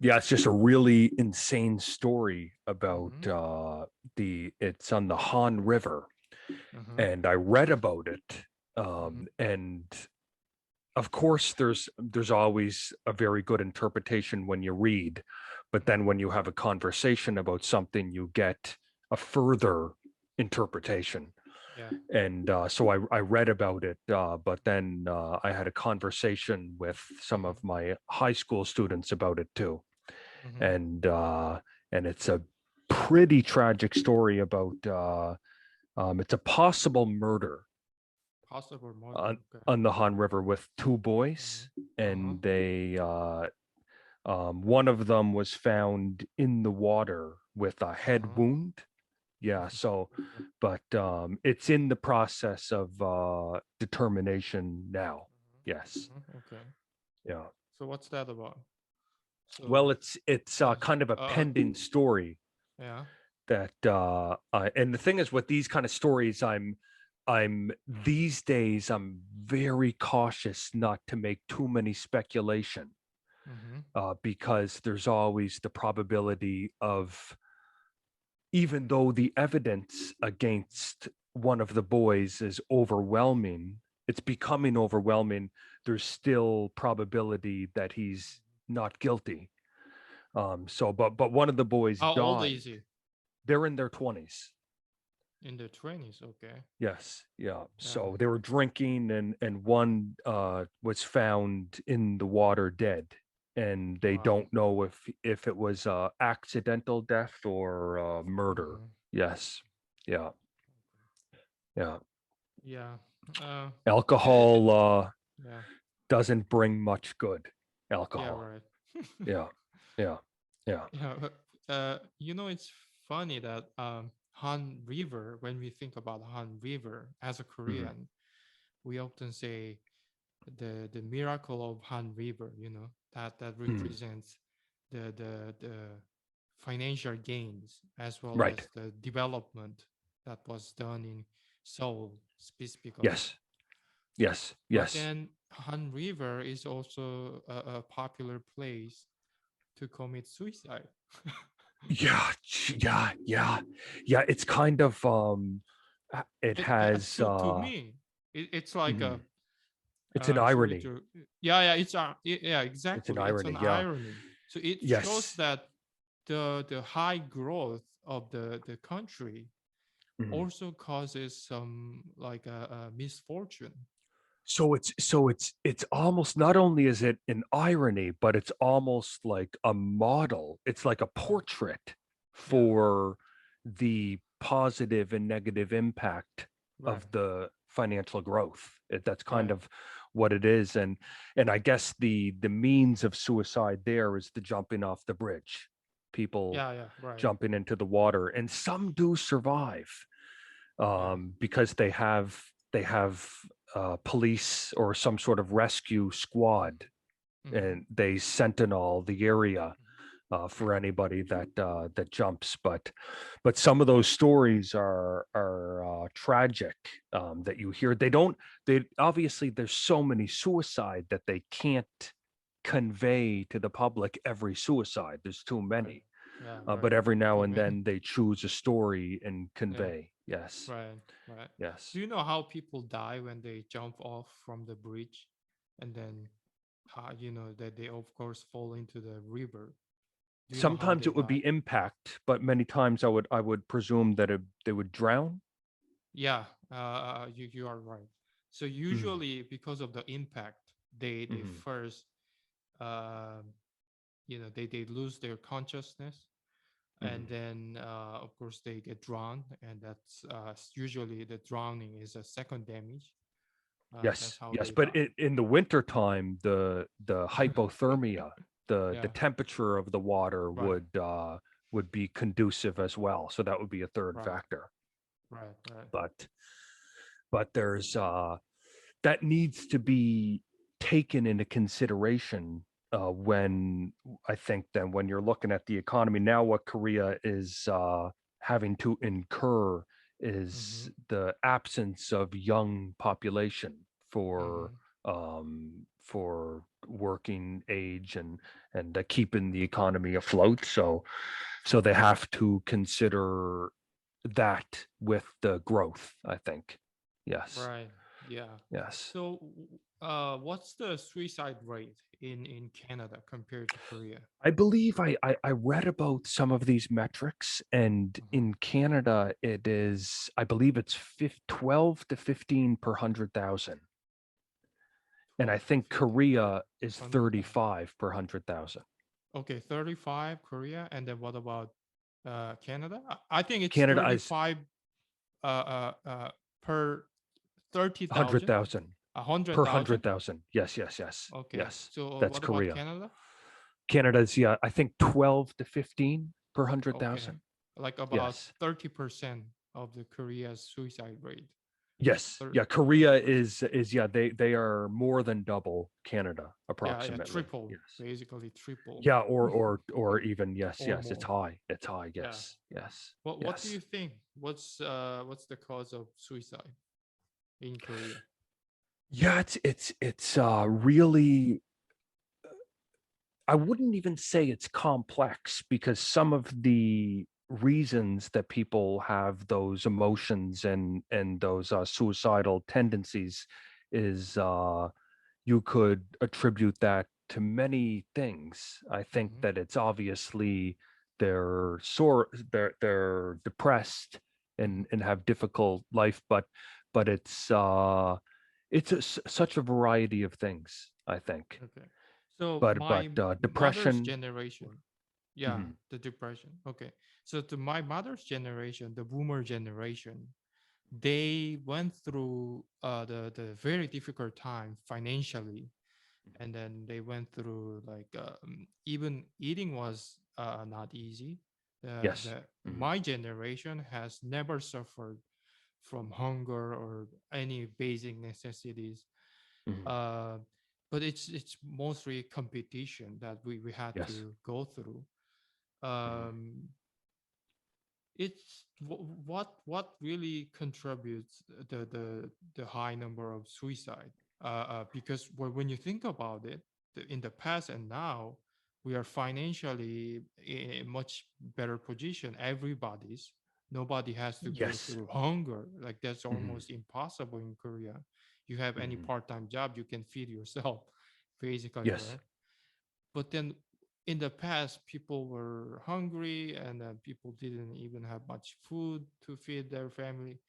Yeah, it's just a really insane story about Mm-hmm. it's on the Han River, Uh-huh. and I read about it. Mm-hmm. And of course, there's always a very good interpretation when you read, but then when you have a conversation about something, you get a further interpretation. Yeah. And so I read about it, but then I had a conversation with some Mm-hmm. of my high school students about it too, Mm-hmm. and it's a pretty tragic story about it's a possible murder Possible murder. on Okay. the Han River with two Uh-huh. boys, Uh-huh. and one of them was found in the water with a head Uh-huh. wound. Yeah, so Okay. but it's in the process of determination now. Yes. Uh-huh. Uh-huh. Okay. Yeah. So what's that about? Well, So, it's uh, kind of a uh, pending story yeah. that and the thing is with these kind of stories, I'm these days I'm very cautious not to make too many speculation, Mm-hmm. because there's always the probability of, even though the evidence against one of the boys is overwhelming, it's becoming overwhelming, there's still probability that he's not guilty. So but one of the boys How old died. is he? They're in their 20s. In the 20s. Okay. Yes, yeah. Yeah. So they were drinking, and one was found in the water dead, and they Wow. don't know if it was accidental death or murder. Mm-hmm. Yes, yeah, yeah. Yeah. Uh, Alcohol yeah. doesn't bring much good. Yeah. Alcohol. Right. Yeah, yeah, yeah. Yeah. It's funny that Han River. When we think about Han River as a Mhm. Korean, we often say the miracle of Han River. That Mm. represents the financial gains as well Right. as the development that was done in Seoul specifically. Yes. Yes. But Yes. then Han River is also a popular place to commit suicide. Yeah. Yeah. Yeah. Yeah. It's kind of it Yeah, has to me, it's like mhm. a It's an sorry irony. to yeah, yeah, It's an exactly, it's an irony. Yeah. irony. So it shows Yes. that the high growth of the country Mhm. also causes some like a misfortune. So it's almost, not only is it an irony, but it's almost like a model. It's like a Yeah, portrait yeah, for the positive and negative impact right, of the financial growth. That's kind right, of what it is. And I guess the means of suicide there is the jumping off the bridge, people yeah, yeah, right, jumping into the water, and some do survive, yeah, because they have police or some sort of rescue squad, mm-hmm. and they sentinel the area for anybody that jumps. But some of those stories are tragic, that you hear. They obviously, there's so many suicide that they can't convey to the public every suicide. There's too Right, many, yeah, but right, every now too and many. then they choose a story and Yeah, convey. Yes, right, right. yes. Do you know how people die when they jump off from the bridge, and then how that they of course fall into the river? Do you know how Sometimes they it would die? be impact, but many times I would presume that they would drown. Yeah, you are right. So Mm, usually because of the impact, they mhm, first um, they lose their consciousness, and mhm. then of course they get drowned, and that's usually the drowning is a second damage. That's Yes, how yes, they but die. in the winter time, the hypothermia, the Yeah, temperature of the water right, would be conducive as well. So that would be a third right, factor. right, right. But there's that needs to be taken into consideration, when I think then when you're looking at the economy now, what Korea is having to incur Mm-hmm. is the absence of young population for Mm-hmm. for working age and keeping the economy afloat. So they have to consider that with the growth, I think. Yes. Right. Yeah. Yes. So, what's the suicide rate in Canada compared to Korea? I believe I read about some of these metrics, and Uh-huh. in Canada, I believe it's 12 to 15 per 100,000. And I 12 to think 15 per Korea is 100,000. 35 per 100,000. Okay, 35 Korea, and then what about Canada? I think it's Canada is 35 per 30,000, 100,000 per 100,000. 100,000. Yes, yes, yes, Okay, yes. so That's what about Korea. Canada? Canada's, yeah, I think 12 to 15 per Okay, 100,000. like about Yes. 30% of the Korea's suicide rate. Yes. Yeah, Korea 30%. is yeah, they are more than double Canada Yeah, yeah, approximately. triple, Yes. basically triple Yeah, or even yes, or yes, it's more. high. It's high. Yeah. Yes. Yes. What do Yes. you think? What's the cause of suicide in Korea? Yeah, it's really, I wouldn't even say it's complex because some of the reasons that people have those emotions and those suicidal tendencies is you could attribute that to many things. I think Hmm. that it's obviously they're depressed Hmm. and have difficult life, but it's such a variety of things, I think. Okay. So But my mother's depression. generation, yeah, Mhm. the depression. Okay. So to my mother's generation, the boomer generation, they went through the very difficult time financially, and then they went through like even eating was not easy. Yes. The Mhm. My generation has never suffered from hunger or any basic necessities. Mhm. uh, but it's mostly competition that we had Yes. to go through. Mhm. um, what really contributes the high number of suicide, because when you think about it, in the past and now, we are financially in a much better position. Everybody's Nobody has to go Yes. through hunger. Like, that's Mhm. almost impossible in Korea. You have any Mhm. part-time job, you can feed yourself basically, Yes. right? But then in the past, people were hungry, and people didn't even have much food to feed their family.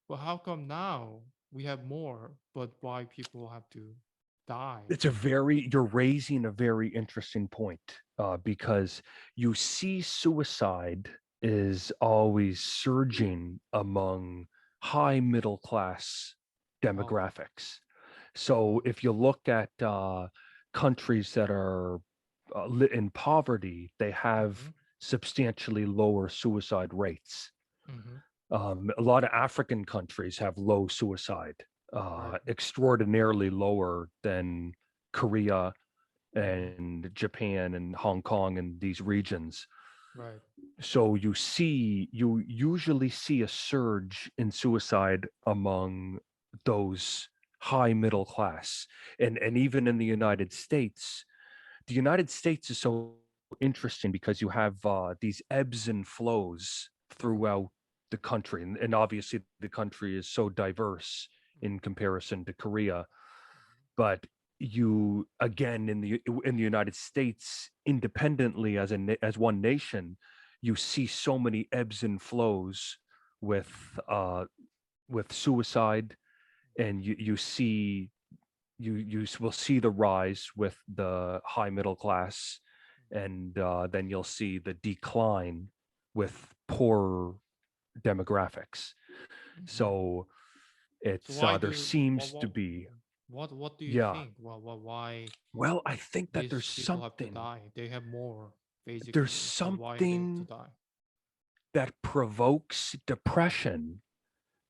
But how come now we have more, but why people have to die? You're raising a very interesting point, because you see suicide is always surging among high middle class Oh. demographics. So Oh. if you look at countries that are in poverty, they have Mm-hmm. substantially lower suicide rates. Mm-hmm. A lot of African countries have low suicide, Right. extraordinarily lower than Korea Mm-hmm. and Japan and Hong Kong and these regions. Right. So you usually see a surge in suicide among those high middle class. And even in the United States is so interesting because you have these ebbs and flows Mm-hmm. throughout the country, and obviously the country is so diverse in comparison to Korea. But you again in the United States, independently as one nation, you see so many ebbs and flows with uh, with suicide, and you will see the rise with the high middle class, and then you'll see the decline with poorer demographics. Mm-hmm. So So it's why there do seems to be, what do you yeah. think? Why Well, I think that these people have to die? They have more there's basically, but why they have to something die? that provokes depression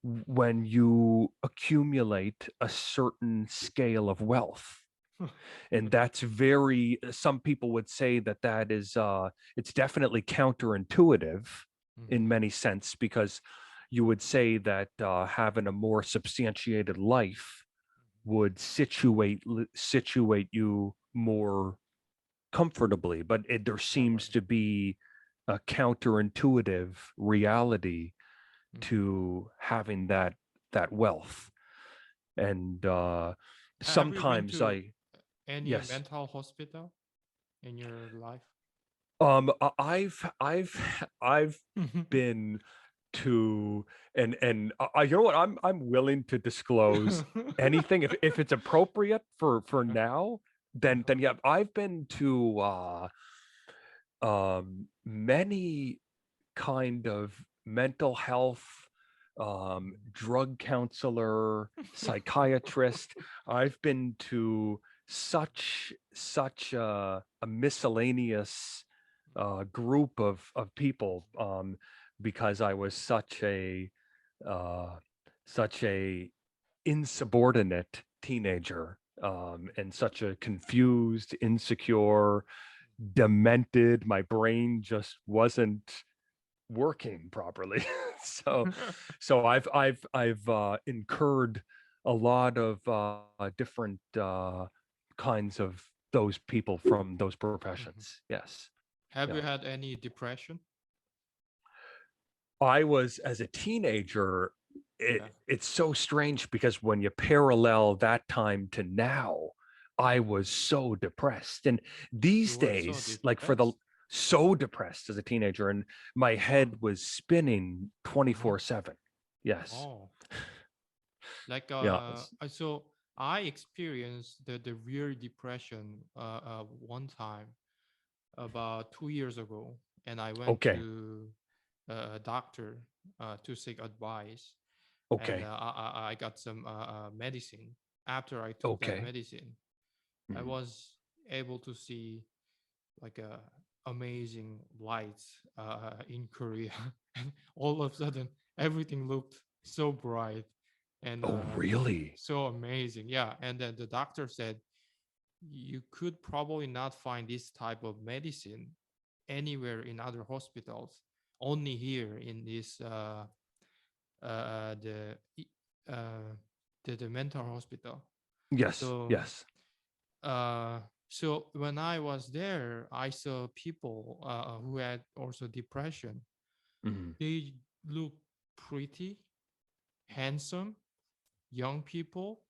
when you accumulate a certain scale of wealth. And Okay. that's very, some people would say that that is it's definitely counterintuitive in Mm-hmm. many sense, because you would say that having a more substantiated life would situate you more comfortably, but there Right, right. seems to be a counterintuitive reality Mhm. to having that wealth. And Have you been sometimes to I any yes. mental hospital in your life? I've been to, and you know what, I'm willing to disclose anything if it's appropriate for now. Then yeah, I've been to many kind of mental health, drug counselor, psychiatrist. I've been to such a miscellaneous group of people, because I was uh, such a insubordinate teenager, and such a confused, insecure, demented. My brain just wasn't working properly. so I've incurred a lot of different kinds of those people from those Mhm. professions. Yes. Have Yeah. you had any depression? I was, as a teenager, Yeah, it's so strange because when you parallel that time to now, I was so depressed. And you these were so days, like for the depressed. so depressed as a teenager, and my Wow. head was spinning Uh-huh. 24/7. Yes. Oh, like Yeah. so I experienced the real depression one time about 2 years ago, and I went Okay. to a doctor to seek advice, and Okay. I got some medicine. After I took that Okay. medicine, I Mhm. was able to see like amazing lights in Korea, and all of a sudden everything looked so bright and Oh, really? so amazing. Yeah, and then the doctor said you could probably not find this type of medicine anywhere in other hospitals, only here in this uh, the uh, the mental hospital. Yes. So Yes. uh, so when I was there, I saw people who had also depression. Mhm. They look pretty, handsome, young people,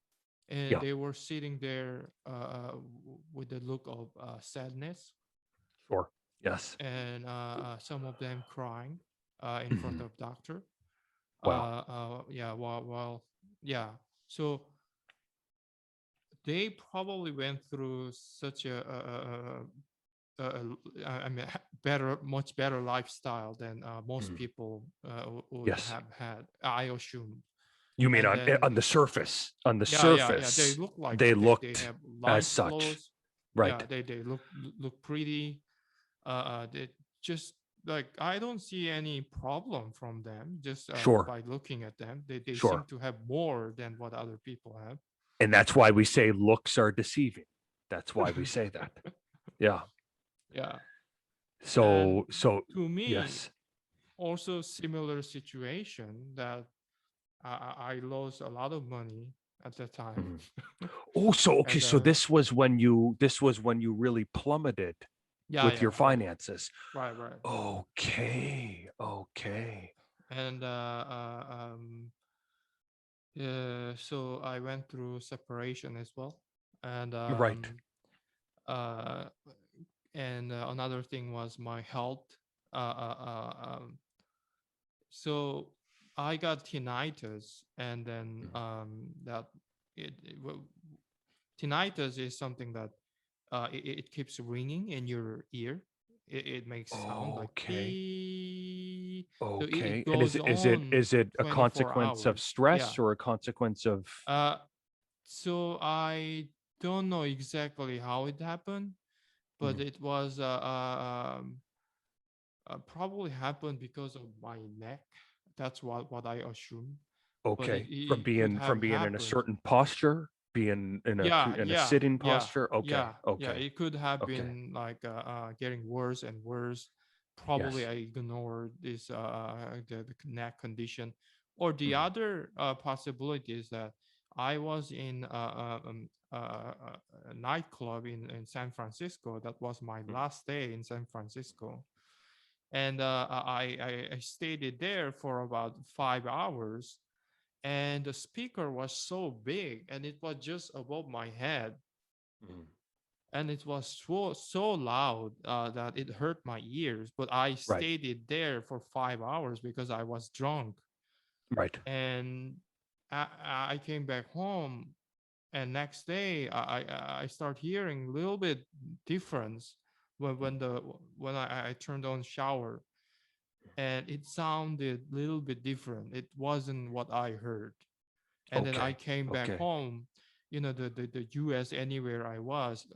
and Yeah. they were sitting there with a look of sadness, Sure. Yes. and some of them crying in front Mhm. of doctor. Wow. Yeah, yeah. So they probably went through such I mean, much better lifestyle than most Mhm. people would Yes. have had, I assume. You mean And then, on the surface? On the yeah, they surface, look like they they looked have as nice such, clothes. Yeah, right? they look pretty. They just like I don't see any problem from them just Sure, by looking at them. They seem sure. to have more than what other people have. And that's why we say looks are deceiving. That's why we say that. Yeah. Yeah, and So to me, yes. also similar situation that I lost a lot of money at the time. Mhm. Oh, so okay. And So this was when you really plummeted yeah, with yeah, your yeah, finances. right, right. Okay. Okay. And so I went through separation as well. And You're right. uh, another thing was my health. So I got tinnitus, and then Mhm. that tinnitus is something that it keeps ringing in your ear. It makes sound like Okay. beep. So it Okay. And is goes it is it on is it a 24 consequence of hours. Yeah. stress or a consequence of Uh, so I don't know exactly how it happened, but Mhm. it was probably happened because of my neck. That's what I assume. But Okay, it could from have being in a happened. certain posture, being Yeah, in a yeah, sitting yeah, posture. Okay, yeah. okay, It could have okay. been like getting worse and worse. Probably Yes. I ignored this the neck condition, or the Mhm. other possibility is that I was in a nightclub in San Francisco. That was my Mm, last day in San Francisco, and I stayed there for about 5 hours. And the speaker was so big, and it was just above my head, mm. and it was so loud that it hurt my ears. But I Right, stayed there for 5 hours because I was drunk, right. and I came back home, and next day I start hearing a little bit difference Mm. when I turned on shower, and it sounded a little bit different. It wasn't what I heard. And then I Okay, came back okay, home. The US, anywhere I was,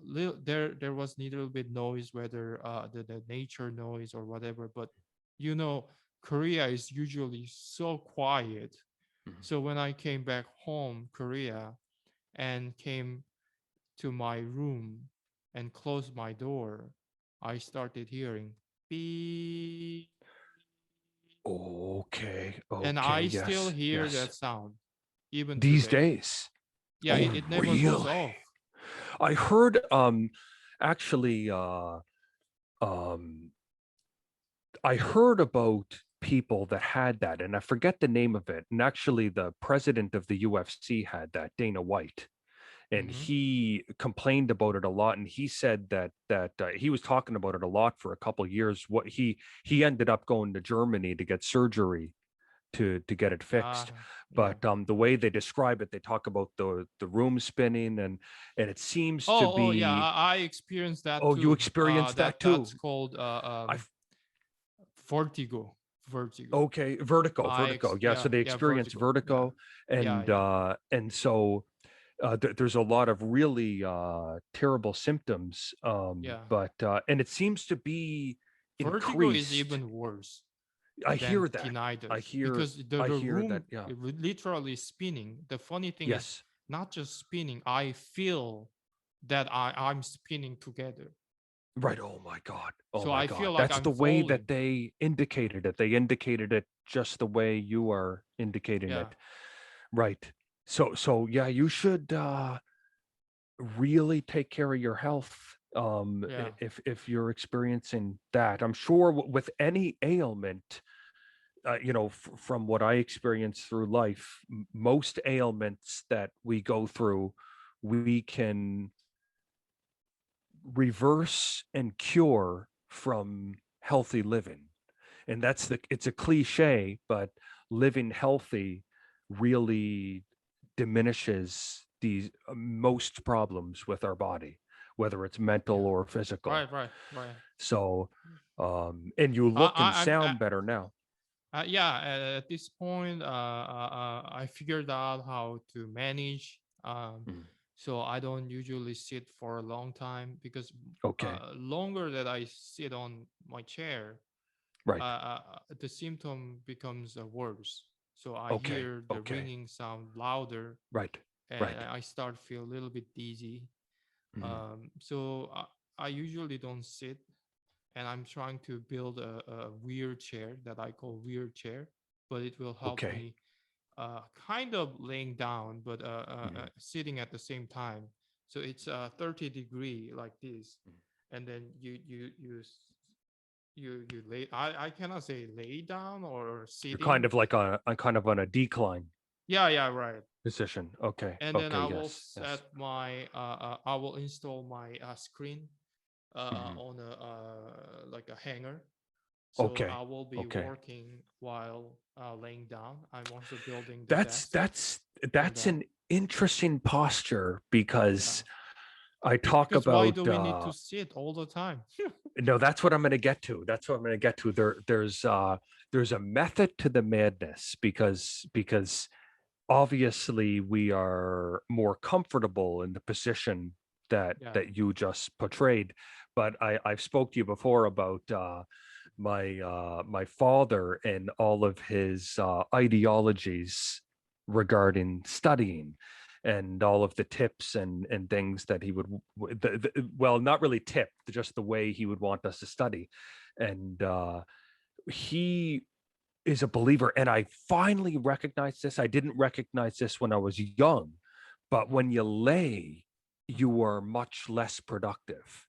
there was a little bit noise, whether the nature noise or whatever. But you know, Korea is usually so quiet. mm. So when I came back home, Korea, and came to my room and closed my door, I started hearing beep, Okay, and okay, I still yes, hear yes. that sound even These today. days. Yeah, Oh, it never goes really? off. I heard actually um I heard about people that had that, and I forget the name of it. And actually, the president of the UFC had that, Dana White, and Hmm. he complained about it a lot. And he said that he was talking about it a lot for a couple of years. What he ended up going to Germany to get surgery to get it fixed. Yeah. But the way they describe it, they talk about the room spinning, and it seems to Oh, yeah. be. I experienced that Oh, you too. experienced that That's too? called I vertigo. Vertigo. Okay, vertigo, yeah, so they Yeah, experience vertigo. Yeah, vertigo, yeah, and yeah. so there's a lot of really terrible symptoms, Yeah. but and it seems to be Vertigo is increased. even worse I than hear that. I tinnitus hear because I the hear that, room yeah. literally spinning. The funny thing is Yes. not just spinning. I feel that I'm spinning together. Right. Oh my God. Oh So my I God. feel like That's I'm the way that falling. they indicated it. They indicated it just the way you are indicating Yeah, it. Right. So yeah, you should really take care of your health yeah, if you're experiencing that. I'm sure with any ailment, from what I experience through life, most ailments that we go through, we can reverse and cure from healthy living. And it's a cliche, but living healthy really diminishes these most problems with our body, whether it's mental yeah. or physical. Right, right, right. So and you look and I'm sound better now. yeah. At this point, I figured out how to manage. Mm. So I don't usually sit for a long time because Okay. longer that I sit on my chair, Right. the symptom becomes worse. So I Okay. hear the Okay. ringing sound louder, Right. and Right. I start feel a little bit dizzy. Mm. So I usually don't sit, and I'm trying to build a weird chair that I call weird chair, but it will help Okay. me kind of laying down, but Mm. sitting at the same time. So it's 30-degree like this, and then you lay. I cannot say lay down or You're sitting. kind of like kind of on a decline Yeah, right. position. Okay. And then Okay. I will Yes. Yes. set my I will install my screen Mhm. on a like a hanger. So I Okay. will be Okay. working while laying down. I'm also building the That's desk that's for that's that. an interesting posture Yeah. because I talk Because why about do we need to sit all the time? no, that's what I'm going to get to. That's what I'm going to get to. There's a method to the madness because obviously we are more comfortable in the position Yeah. that you just portrayed, but I've spoke to you before about my father and all of his ideologies regarding studying and all of the tips and things that he would well, not really tip, just the way he would want us to study. And he is a believer, and I finally recognized this. I didn't recognize this when I was young, But Mm-hmm. when you lay, Mm-hmm. you are much less productive.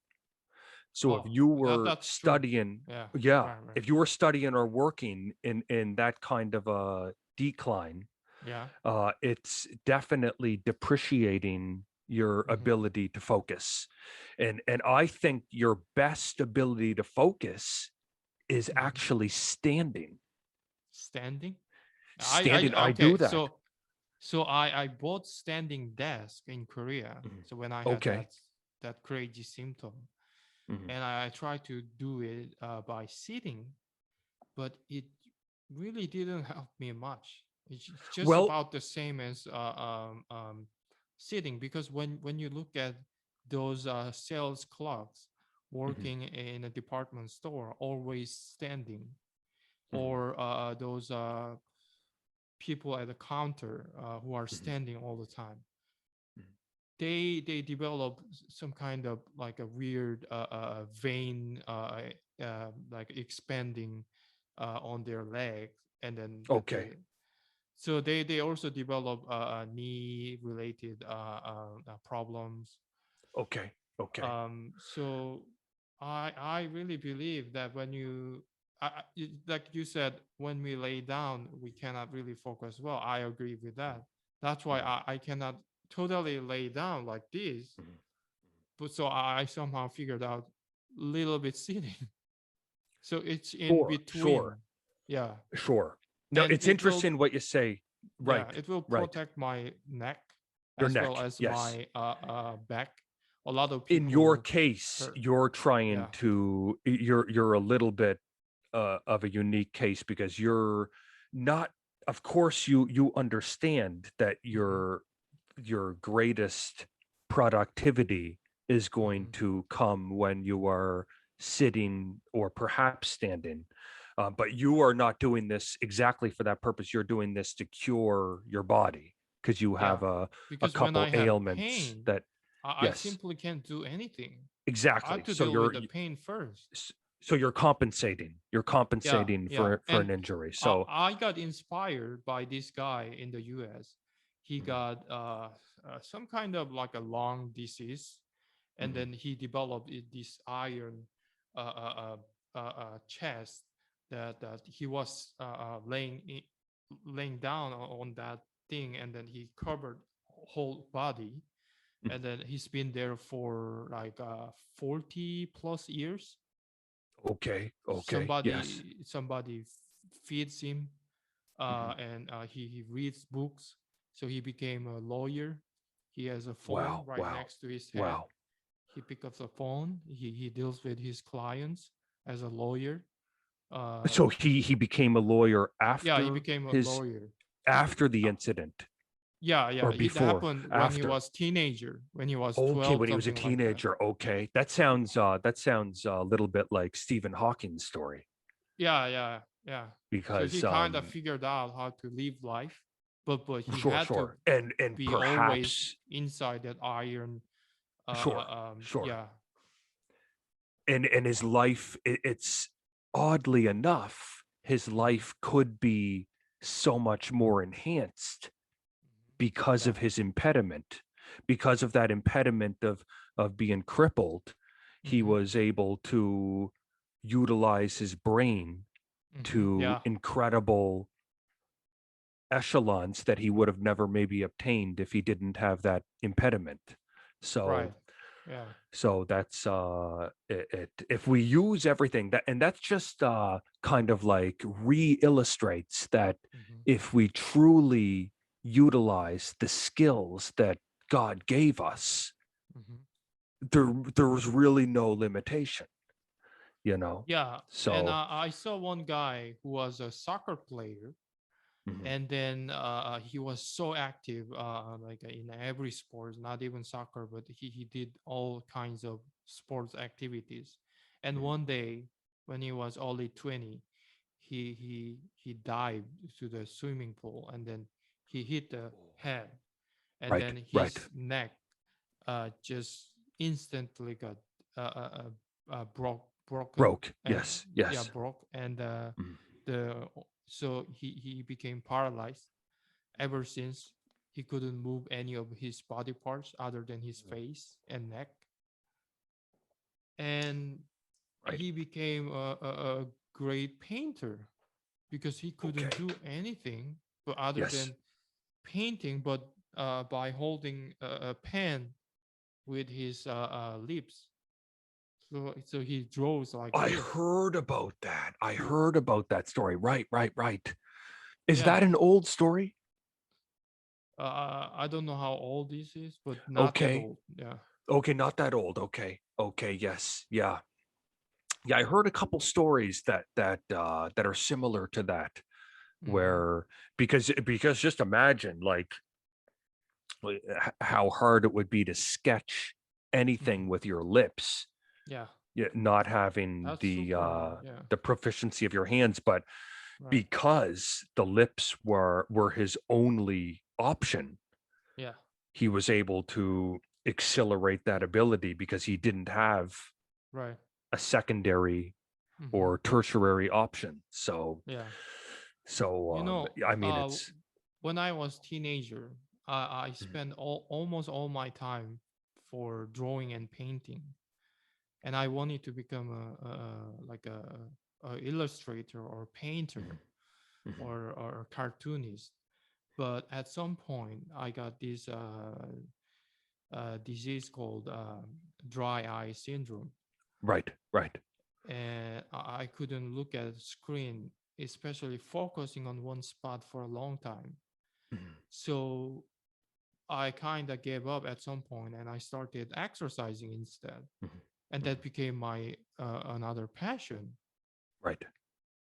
So if Oh, you were that's true. studying, Yeah. yeah, Right. Right. if you were studying or working in that kind of a decline, Yeah. it's definitely depreciating your Mm-hmm. ability to focus. And I think your best ability to focus is Mm-hmm. actually standing. Standing. Standing, I I okay. do that. So I bought standing desk in Korea. Mhm. So when I had Okay. that crazy symptom, Mhm. and I tried to do it by sitting, but it really didn't help me much. It's just Well, about the same as sitting, because when you look at those sales clerks mhm, working in a department store, always standing, mhm, or those people at the counter who are mhm, standing all the time, mhm. they develop some kind of like a weird vein like expanding on their legs, and then Okay. so they also develop knee related problems. Okay. Okay. So I really believe that when you like you said, when we lay down we cannot really focus well. I agree with that. That's why Mhm, I cannot totally lay down like this, mhm. but so I somehow figured out little bit sitting. So it's in Sure. between. Sure. Yeah. Sure. No, And it's it will, interesting what you say. yeah, Right. it will Right. protect my neck Your as well neck. as Yes. my back. A lot of In your people case, hurt. you're trying Yeah. to you're a little bit of a unique case because you're not, of course you understand that Mm-hmm. your greatest productivity is going Mm-hmm. to come when you are sitting or perhaps standing. But you are not doing this exactly for that purpose. You're doing this to cure your body because you Yeah. have a Because when couple I have ailments pain, that, I yes, simply can't do anything. I have exactly. to deal with the pain first. So you're compensating. You're Yeah, compensating yeah. for And an injury. So I got inspired by this guy in the US. He mhm, got some kind of like a lung disease, and mhm, then he developed this iron chest that he was laying down on that thing, and then he covered whole body, mhm. and then he's been there for like 40 plus years. Okay, okay, yes. Somebody feeds him, Mhm. and he reads books. So he became a lawyer. He has a phone Wow, right wow, next to his head. wow. He picks up the phone. He deals with his clients as a lawyer. So he became a lawyer Yeah, he became a his lawyer. after the Uh, incident yeah, or yeah. It before? happened when he After. was teenager, when he was Okay, 12, when he was a something like that. teenager. Okay. That sounds a little bit like Stephen Hawking's story Yeah, yeah, yeah. So he because kind of figured out how to live life, but he sure, had to sure. And be always perhaps inside that iron. sure, sure. Yeah. And his life, it's oddly enough his Mm-hmm. life could be so much more enhanced because Yeah. of his impediment, because of that impediment of being crippled. He Mm-hmm. was able to utilize his brain Mm-hmm. to Yeah. incredible echelons that he would have never maybe obtained if he didn't have that impediment. Right. So Yeah. that's if we use everything that, and that's just kind of like re-illustrates that Mm-hmm. if we truly utilize the skills that God gave us, Mm-hmm. there was really no limitation, you know. Yeah. And So I saw one guy who was a soccer player, mhm, and then he was so active, like in every sport, not even soccer, but he did all kinds of sports activities. And mhm. one day, when he was only 20, he dived to the swimming pool, and then he hit the head, and Right, then right. his neck just instantly got broken, Broke. and Yes, yeah, yes. broke, and Mhm, the so he became paralyzed. Ever since, he couldn't move any of his body parts other than his Mhm. face and neck, and Right. he became a great painter because he couldn't Okay. do anything but other Yes. than painting, but by holding a pen with his lips. So he draws like I this. heard about that. I heard about that story. Right, right, right. Is Yeah. that an old story? I don't know how old this is, but not that Okay. old. Yeah. Okay, not that old. Okay. Okay, yes. Yeah. Yeah, I heard a couple stories that are similar to that, Mm-hmm. where because just imagine like how hard it would be to sketch Mm-hmm. anything with your lips, Yeah. not having That's super hard. Yeah. the proficiency of your hands, but Right. because the lips were his only option, Yeah. he was able to accelerate that ability because he didn't have Right. a secondary Mm-hmm. or tertiary option. So Yeah. You so know, I mean it's when I was teenager, I Mhm, spent almost all my time for drawing and painting, and I wanted to become a illustrator or mhm, painter mhm. or cartoonist. But at some point, I got this disease called dry eye syndrome, Right, right. and I couldn't look at the screen, especially focusing on one spot for a long time. Mhm, So I kind of gave up at some point, and I started exercising instead, mhm, and mhm. that became my another passion. Right.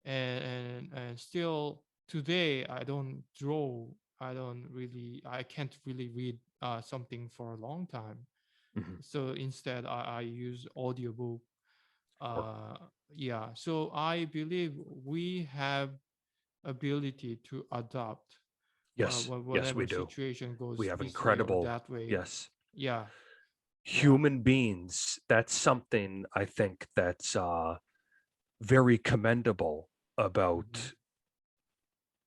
And still today, I don't draw. I can't really read something for a long time. Mhm. So instead, I use audiobook. Or uh yeah, so I believe we have ability to adapt yes, yes, we whenever do. situation We goes have this way or incredible that way. yes. Yeah. Yeah. Human beings, that's something I think that's very commendable Hmm. about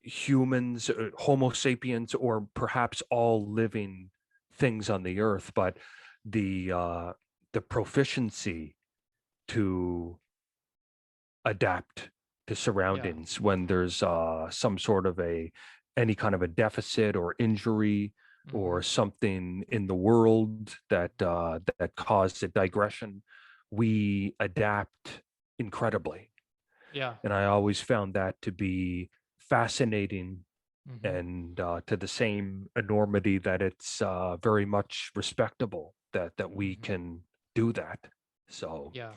humans, Homo sapiens, or perhaps all living things on the earth, but the uh, the proficiency to adapt to Yeah. surroundings when there's some sort of a any kind of a deficit or injury Hmm. or something in the world that caused a digression. We adapt incredibly, Yeah. and I always found that to be fascinating Hmm. and to the same enormity that it's very much respectable that we Hmm. can do that. So Yeah.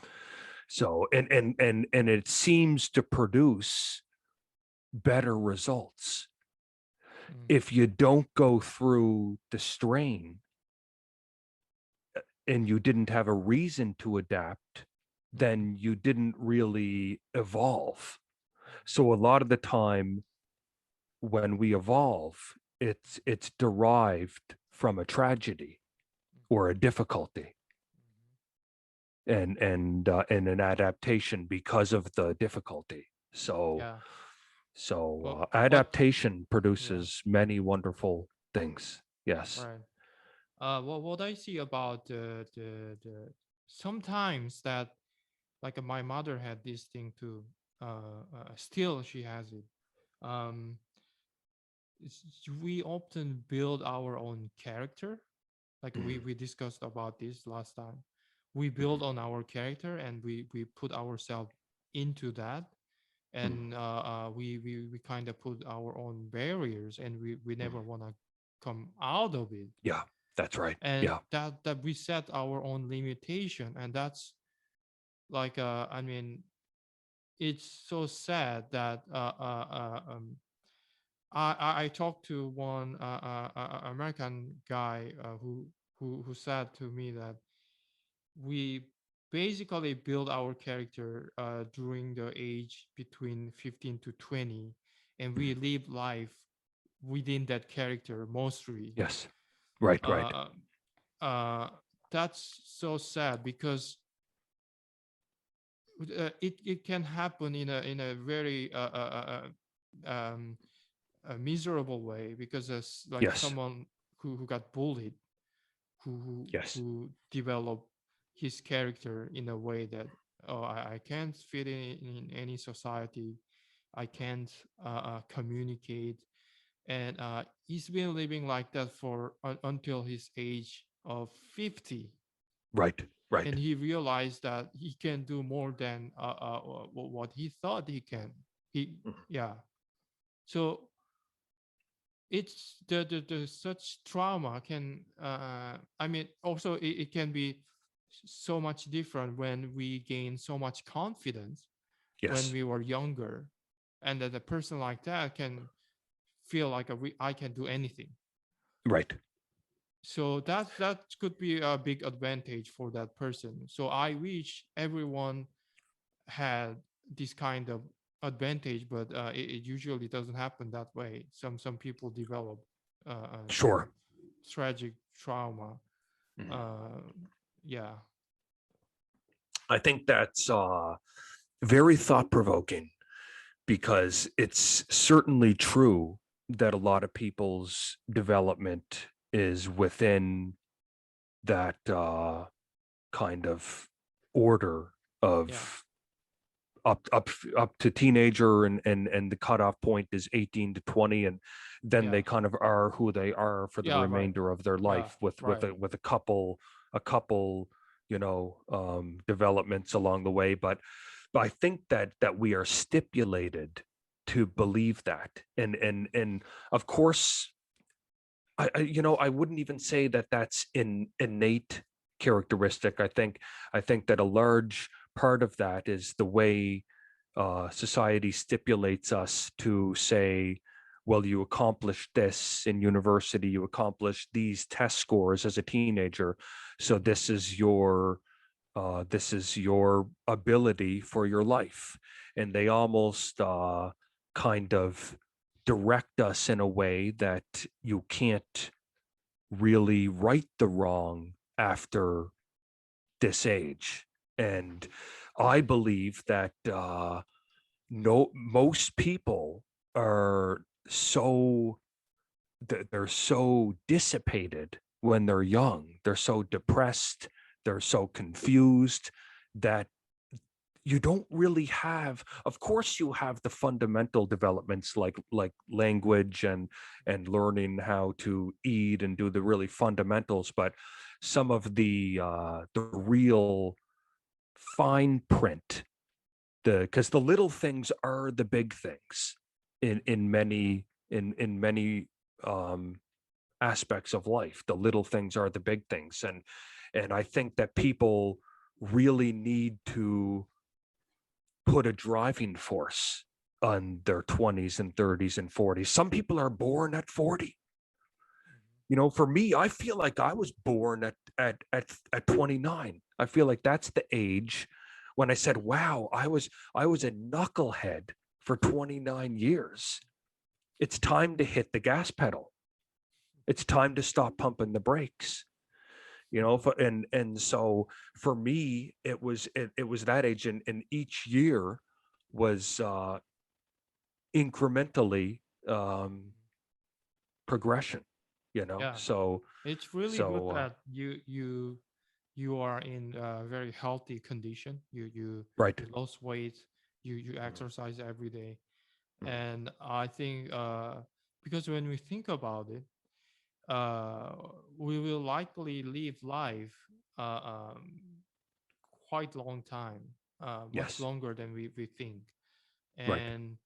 and it seems to produce better results Mm. if you don't go through the strain and you didn't have a reason to adapt, Hmm. then you didn't really evolve. Hmm. So a lot of the time when we evolve, it's derived from a tragedy Hmm. or a difficulty and an adaptation because of the difficulty. So Yeah. so What adaptation Yeah. produces many wonderful things. Yes. Right. What I see about the sometimes that, like, my mother had this thing too. Still she has it. Um, we often build our own character. Like Mhm, we discussed about this last time. We mhm, build on our character and we put ourselves into that, mhm, and we kind of put our own barriers, and we mhm. never want to come out of it, Yeah, that's right. and Yeah. that we set our own limitation, and that's like I mean, it's so sad that I talked to one American guy who said to me that we basically build our character during the age between 15 to 20, and we Mhm. live life within that character mostly. Yes. Right, right. uh, uh, that's so sad because it can happen in a very a miserable way, because as like Yes. someone who got bullied, who Yes. who developed his character in a way that, oh, I can't fit in any society, I can't communicate, and he's been living like that for until his age of 50, Right. Right. and he realized that he can do more than what he thought he can. He Mhm. Yeah. So it's the such trauma can, I mean, also it can be so much different when we gain so much confidence when Yes. we were younger, and that a person like that can feel like I can do anything. Right. So that could be a big advantage for that person. So I wish everyone had this kind of advantage, but it usually doesn't happen that way. Some people develop some Sure. tragic trauma. Mhm. uh, yeah. I think that's very thought provoking because it's certainly true that a lot of people's development is within that kind of order Yeah. of up to teenager, and the cutoff point is 18 to 20, and then Yeah. they kind of are who they are for the Yeah. Right. remainder of their Yeah. life with Right. a couple developments along the way. But I think that we are stipulated to believe that, and of course I wouldn't even say that that's an innate characteristic. I think that a large part of that is the way society stipulates us to say, well, you accomplished this in university, you accomplished these test scores as a teenager, so Mhm. this is your ability for your life, and they almost kind of direct us in a way that you can't really right the wrong after this age. And I believe that no most people are they're so dissipated when they're young. They're so depressed, they're so confused that you don't really have, of course you have the fundamental developments like language and learning how to eat and do the really fundamentals, but some of the real fine print, because the little things are the big things in many um aspects of life. The little things are the big things, and I think that people really need to put a driving force on their 20s and 30s and 40s. Some people are born at 40. For me, I feel like I was born at 29. I feel like that's the age when I said, "Wow, I was a knucklehead for 29 years. It's time to hit the gas pedal. It's time to stop pumping the brakes." And so for me, it was that age, and each year was incrementally progression. Yeah. So It's really good so that you are in a very healthy condition. right. You lost weight. You Mhm. exercise every day. Mhm. And I think, because when we think about it, uh, we will likely live life uh, um, quite long time, much Yes. longer than we think. Right. And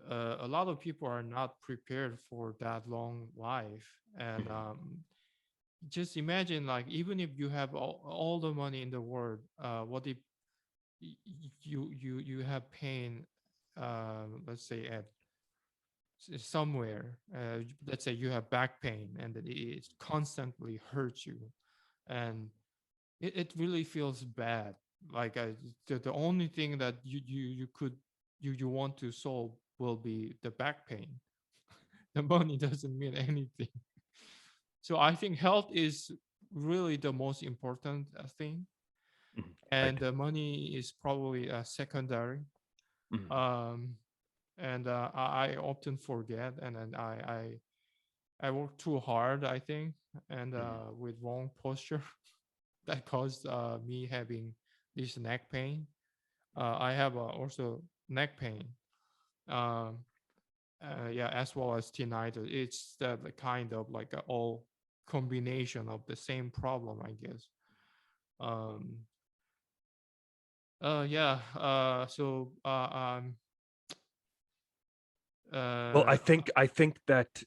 a lot of people are not prepared for that long life. And Mhm. just imagine, like, even if you have all the money in the world, what if you have pain, let's say at somewhere, let's say you have back pain, and that it constantly hurts you, and it really feels bad. Like, the only thing that you could you want to solve will be the back pain. The money doesn't mean anything. So I think health is really the most important thing, Mhm. and Right. the money is probably secondary. Mhm. um and I often forget, and then I work too hard, I think, and Mhm. with wrong posture that caused me having this neck pain. I have also neck pain. Um, yeah, as well as tinnitus. It's the kind of like a all combination of the same problem, I guess. Um, yeah. Well, I Uh, think I think that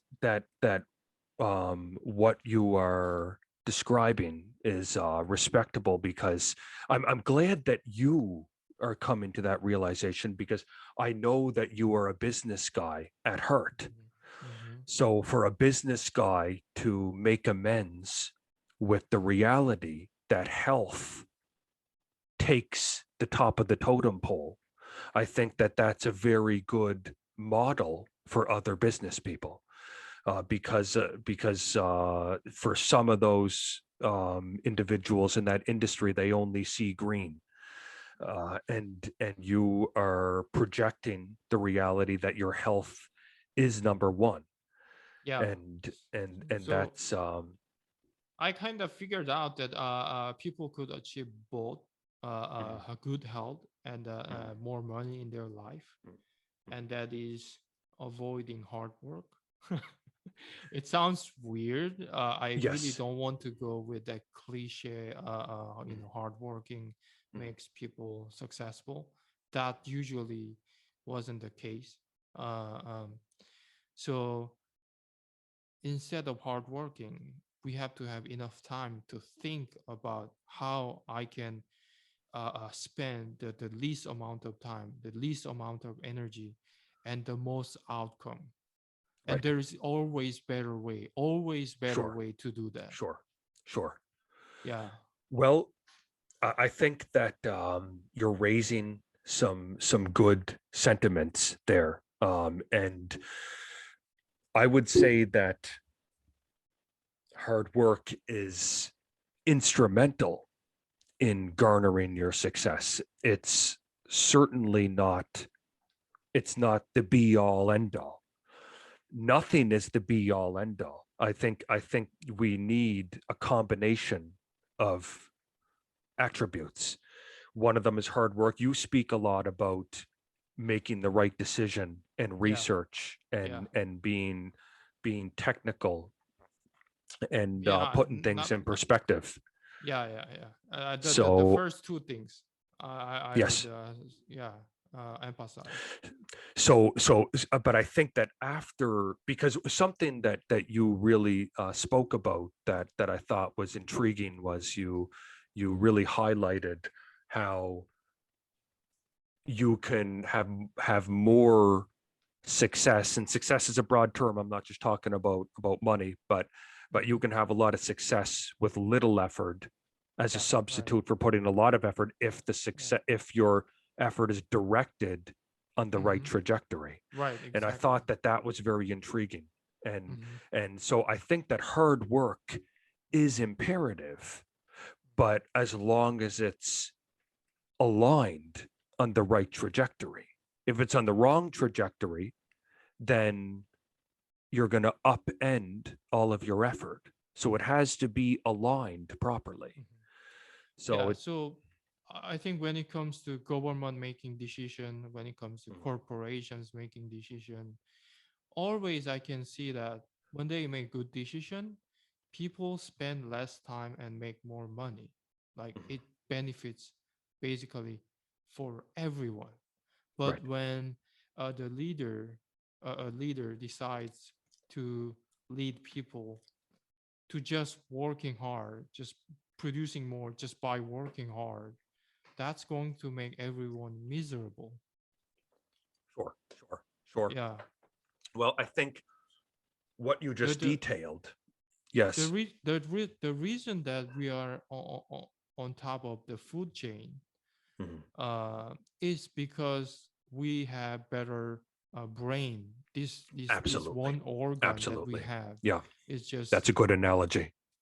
what you are describing is respectable, because I'm glad that you are coming to that realization, because I know that you are a business guy at heart. mhm, mhm. So for a business guy to make amends with the reality that health takes the top of the totem pole, I think that that's a very good model for other business people, because for some of those individuals in that industry, they only see green, and you are projecting the reality that your health is number one, Yeah. and So that's I kind of figured out that people could achieve both mhm, a good health and mhm, more money in their life, mhm. and that is avoiding hard work. It sounds weird. I really Yes. don't want to go with that cliche, Mhm, hardworking mhm. makes people successful. That usually wasn't the case. Uh, um, so instead of hardworking, we have to have enough time to think about how I can spend the least amount of time, the least amount of energy, and the most outcome. And Right. there is always better Sure. way to do that. Sure. Sure. Yeah, Well, I think that you're raising some good sentiments there, and I would say that hard work is instrumental in garnering your success. It's certainly not. It's not the be all end all. Nothing is the be all end all. I think we need a combination of attributes. One of them is hard work. You speak a lot about making the right decision and yeah, research yeah, and being technical and yeah. putting things in Not perspective. yeah, yeah, yeah. The So first two things I would yes, yeah emphasize. but I think that after, because something that you really spoke about that I thought was intriguing was you really highlighted how you can have more success, and success is a broad term. I'm not just talking about money, but you Mhm. can have a lot of success with little effort as a Yeah, right. substitute for putting a lot of effort, if the Yeah. success if your effort is directed on the right Hmm. trajectory. Right, And I exactly. thought that was very intriguing, and Hmm. and so I think that hard work is imperative, but as long as it's aligned on the right trajectory. If it's on the wrong trajectory, then you're going to upend all of your effort. So it has to be aligned properly. Hmm. So Yeah, it, so I think when it comes to government making decision, when it comes to mm, corporations making decision, always I can see that when they make good decision, people spend less time and make more money. Like mm, it benefits basically for everyone. But right, when a leader decides to lead people to just working hard, just producing more just by working hard, that's going to make everyone miserable. sure, sure, sure. Yeah. Well, I think what you The just the detailed, yes, the reason that we are on top of the food chain mhm, is because we have better brain. This absolutely, one organ that we absolutely. have Yeah, is just that's a good analogy.